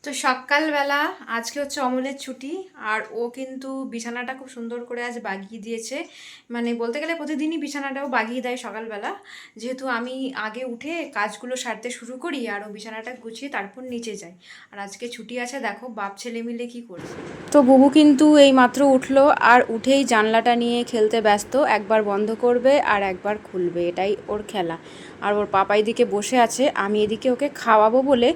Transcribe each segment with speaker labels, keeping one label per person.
Speaker 1: তো সকালবেলা আজকে হচ্ছে অমলের ছুটি। আর ও কিন্তু বিছানাটা খুব সুন্দর করে আজ বাগিয়ে দিয়েছে। মানে বলতে গেলে প্রতিদিনই বিছানাটাও বাগিয়ে দেয় সকালবেলা, যেহেতু আমি আগে উঠে কাজগুলো সারতে শুরু করি আর ও বিছানাটা গুছিয়ে তারপর নিচে যায়। আর আজকে ছুটি আছে, দেখো বাপ ছেলে মিলে কি করছে। তো বুবু কিন্তু এই মাত্র উঠলো আর উঠেই জানলাটা নিয়ে খেলতে ব্যস্ত, একবার বন্ধ করবে আর একবার খুলবে, এটাই ওর খেলা। আর ওর পাপা এদিকে বসে আছে, আমি এদিকে ওকে খাওয়াবো বলে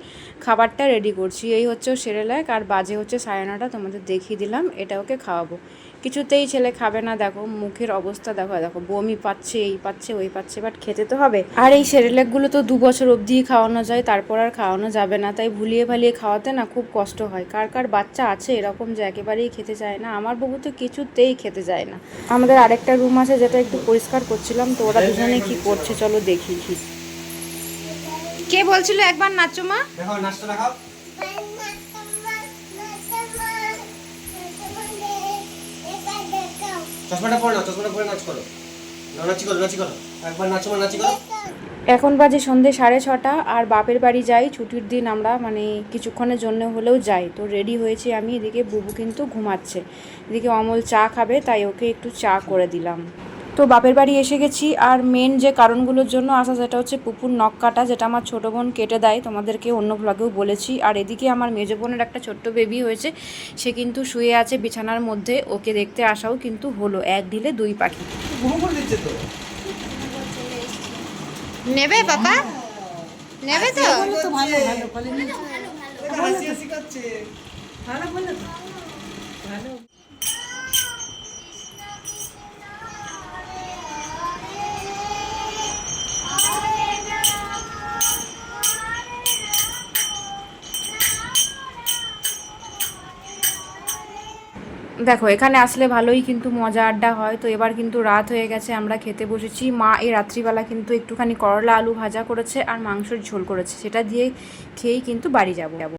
Speaker 1: খাবারটা রেডি করছি। এই হচ্ছে ও সেরেলাক, আর বাজে হচ্ছে 9:30, তোমাদের দেখিয়ে দিলাম। এটা ওকে খাওয়াবো, কিছুতেই ছেলে খাবে না। দেখো মুখের অবস্থা, দেখো দেখো বমি পাচ্ছে, এই পাচ্ছে ওই পাচ্ছে, বাট খেতে তো হবে। আর এই সেরেলাকগুলো তো 2 বছর অবধি খাওয়ানো যায়, তারপর আর খাওয়ানো যাবে না, তাই ভুলিয়ে ভালিয়ে খাওয়াতে না খুব কষ্ট হয়। কার কার বাচ্চা আছে এরকম যে একেবারেই খেতে চায় না? আমার বাবু তো কিছুতেই খেতে চায় না। আমাদের আরেকটা রুম আছে যেটা একটু পরিষ্কার করছিলাম, তো ওরা দুজনে কি করছে চলো দেখি। কে বলছিল একবার নাচো মা?
Speaker 2: দেখো নাচটা দেখাও। চশমাটা পরে নাও, চশমাটা পরে নাচ করো। নাচি করো, নাচি করো। একবার নাচো মা, নাচি করো।
Speaker 1: এখন বাজে সন্ধে 6:30, আর বাপের বাড়ি যাই ছুটির দিন, আমরা মানে কিছুক্ষণের জন্য হলেও যাই। তো রেডি হয়েছি আমি, এদিকে বুবু কিন্তু ঘুমাচ্ছে, এদিকে অমল চা খাবে তাই ওকে একটু চা করে দিলাম। তো বাপের বাড়ি এসে গেছি, আর মেন যে কারণগুলোর জন্য আসা সেটা হচ্ছে পুপুর নখ কাটা, যেটা আমার ছোটো বোন কেটে দেয়, তোমাদেরকে অন্য ভ্লগেও বলেছি। আর এদিকে আমার মেজো বোনের একটা ছোট্ট বেবি হয়েছে, সে কিন্তু শুয়ে আছে বিছানার মধ্যে, ওকে দেখতে আসাও কিন্তু হলো, এক ঢিলে দুই পাখি। নেবে পাপা, নেবে তো?
Speaker 3: ভালো ভালো বলে হাসি হাসি করছে, ভালো বলে তো ভালো।
Speaker 1: দেখো এখানে আসলে ভালোই কিন্তু মজা আড্ডা হয়। তো এবার কিন্তু রাত হয়ে গেছে, আমরা খেতে বসেছি। মা এই রাত্রিবেলা কিন্তু একটুখানি করলা আলু ভাজা করেছে আর মাংসের ঝোল করেছে, সেটা দিয়ে খেয়েই কিন্তু বাড়ি যাব।